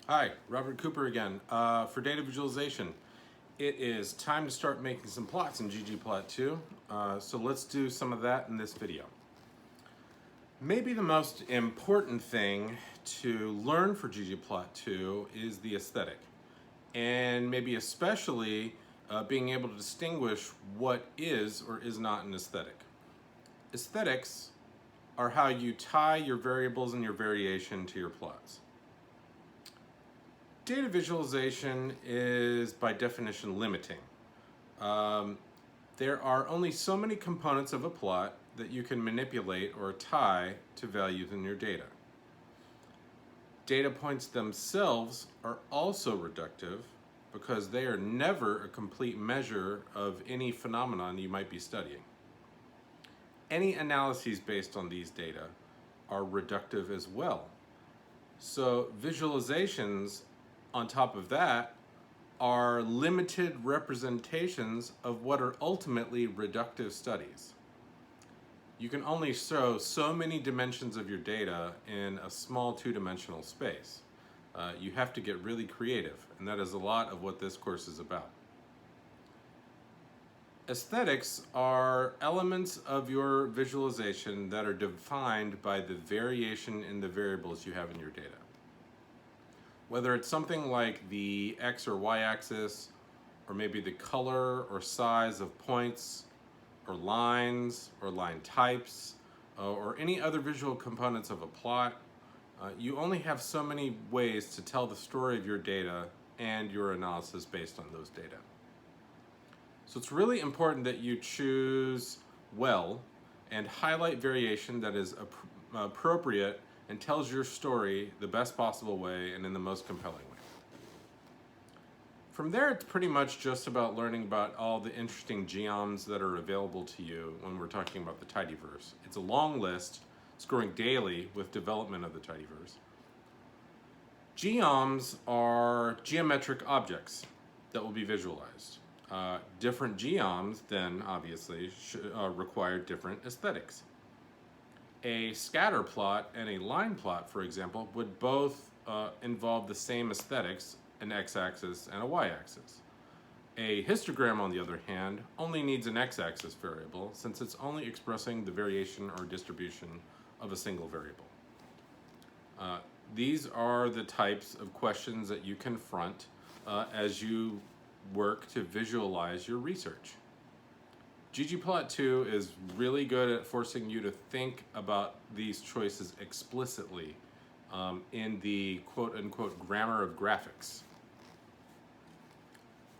Hi, Robert Cooper again. For data visualization, it is time to start making some plots in ggplot2. So let's do some of that in this video. Maybe the most important thing to learn for ggplot2 is the aesthetic, and maybe especially being able to distinguish what is or is not an aesthetic. Aesthetics are how you tie your variables and your variation to your plots. Data visualization is by definition limiting. There are only so many components of a plot that you can manipulate or tie to values in your data. Data points themselves are also reductive because they are never a complete measure of any phenomenon you might be studying. Any analyses based on these data are reductive as well. So visualizations on top of that are limited representations of what are ultimately reductive studies. You can only show so many dimensions of your data in a small two-dimensional space. You have to get really creative, and that is a lot of what this course is about. Aesthetics are elements of your visualization that are defined by the variation in the variables you have in your data. Whether it's something like the X or Y axis, or maybe the color or size of points, or lines, or line types, or any other visual components of a plot, you only have so many ways to tell the story of your data and your analysis based on those data. So it's really important that you choose well and highlight variation that is appropriate and tells your story the best possible way and in the most compelling way. From there, it's pretty much just about learning about all the interesting geoms that are available to you when we're talking about the tidyverse. It's a long list. It's growing daily with development of the tidyverse. Geoms are geometric objects that will be visualized. Different geoms then obviously require different aesthetics. A scatter plot and a line plot, for example, would both involve the same aesthetics, an x-axis and a y-axis. A histogram, on the other hand, only needs an x-axis variable since it's only expressing the variation or distribution of a single variable. These are the types of questions that you confront as you work to visualize your research. ggplot2 is really good at forcing you to think about these choices explicitly in the quote-unquote grammar of graphics.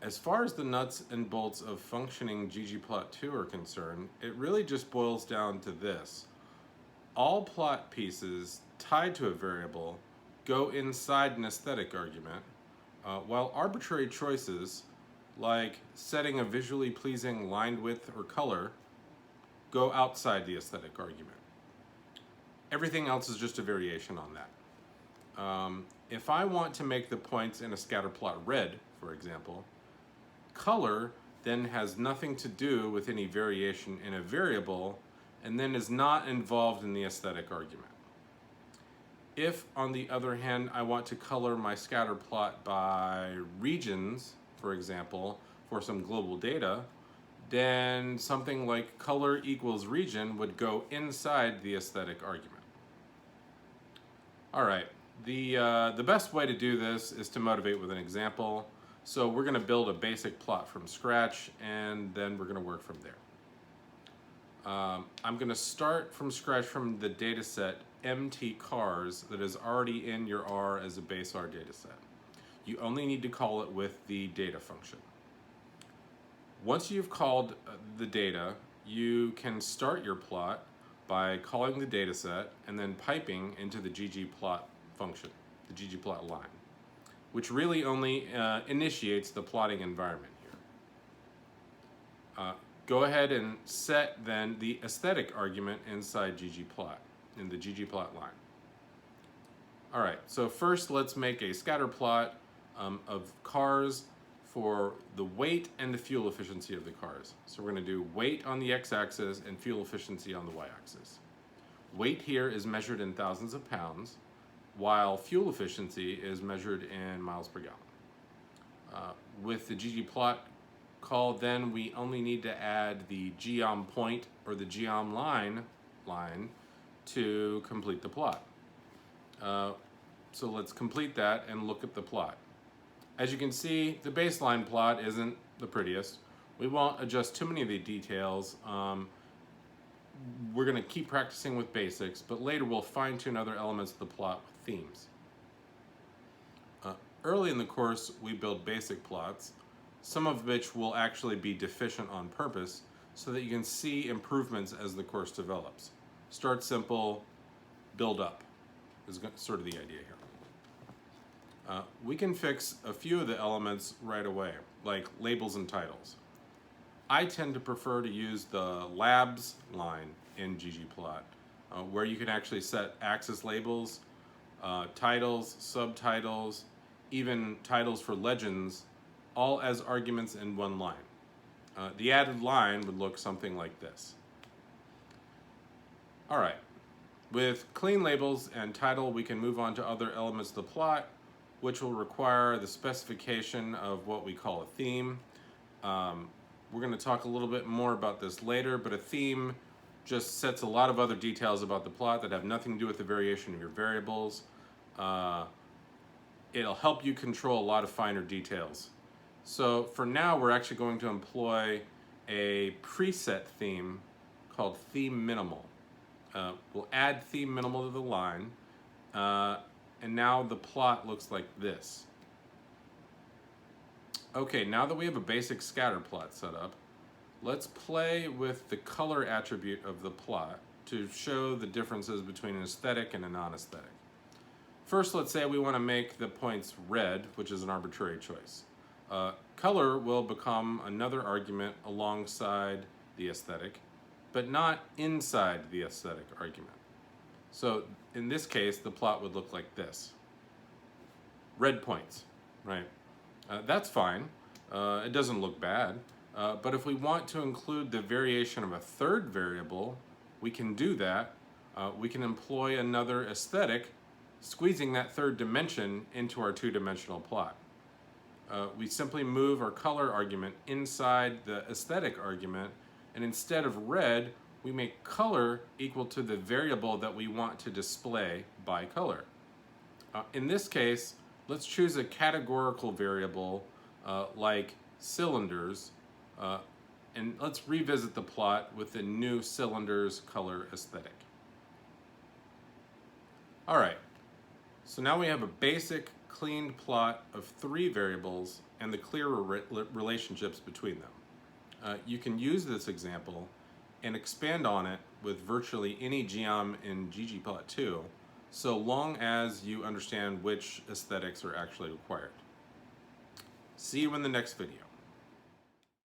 As far as the nuts and bolts of functioning ggplot2 are concerned, it really just boils down to this. All plot pieces tied to a variable go inside an aesthetic argument, while arbitrary choices like setting a visually pleasing line width or color go outside the aesthetic argument. Everything else is just a variation on that. If I want to make the points in a scatter plot red, for example, color then has nothing to do with any variation in a variable and then is not involved in the aesthetic argument. If, on the other hand, I want to color my scatter plot by regions, for example, for some global data, then something like color equals region would go inside the aesthetic argument. All right, the best way to do this is to motivate with an example. So we're gonna build a basic plot from scratch and then we're gonna work from there. I'm gonna start from scratch from the data set MT cars that is already in your R as a base R data set. You only need to call it with the data function. Once you've called the data, you can start your plot by calling the data set and then piping into the ggplot function, the ggplot line, which really only initiates the plotting environment here. Go ahead and set then the aesthetic argument inside ggplot, in the ggplot line. All right, so first let's make a scatter plot of cars for the weight and the fuel efficiency of the cars. So we're going to do weight on the x-axis and fuel efficiency on the y-axis. Weight here is measured in thousands of pounds, while fuel efficiency is measured in miles per gallon. With the ggplot call, then we only need to add the geom point or the geom line to complete the plot. So let's complete that and look at the plot. As you can see, the baseline plot isn't the prettiest. We won't adjust too many of the details. We're going to keep practicing with basics, but later we'll fine-tune other elements of the plot with themes. Early in the course, we build basic plots, some of which will actually be deficient on purpose, so that you can see improvements as the course develops. Start simple, build up, is sort of the idea here. We can fix a few of the elements right away, like labels and titles. I tend to prefer to use the labs line in ggplot, where you can actually set axis labels, titles, subtitles, even titles for legends, all as arguments in one line. The added line would look something like this. All right, with clean labels and title, we can move on to other elements of the plot, which will require the specification of what we call a theme. We're going to talk a little bit more about this later, but a theme just sets a lot of other details about the plot that have nothing to do with the variation of your variables. It'll help you control a lot of finer details. So for now, we're actually going to employ a preset theme called theme minimal. We'll add theme minimal to the line, and now the plot looks like this. Okay, now that we have a basic scatter plot set up, let's play with the color attribute of the plot to show the differences between an aesthetic and a non-aesthetic. First, let's say we want to make the points red, which is an arbitrary choice. Color will become another argument alongside the aesthetic, but not inside the aesthetic argument. So in this case, the plot would look like this. Red points, right? That's fine. It doesn't look bad. But if we want to include the variation of a third variable, we can do that. We can employ another aesthetic, squeezing that third dimension into our two-dimensional plot. We simply move our color argument inside the aesthetic argument, and instead of red, we make color equal to the variable that we want to display by color. In this case, let's choose a categorical variable like cylinders, and let's revisit the plot with the new cylinders color aesthetic. All right, so now we have a basic cleaned plot of 3 variables and the clear relationships between them. You can use this example and expand on it with virtually any geom in ggplot2, so long as you understand which aesthetics are actually required. See you in the next video.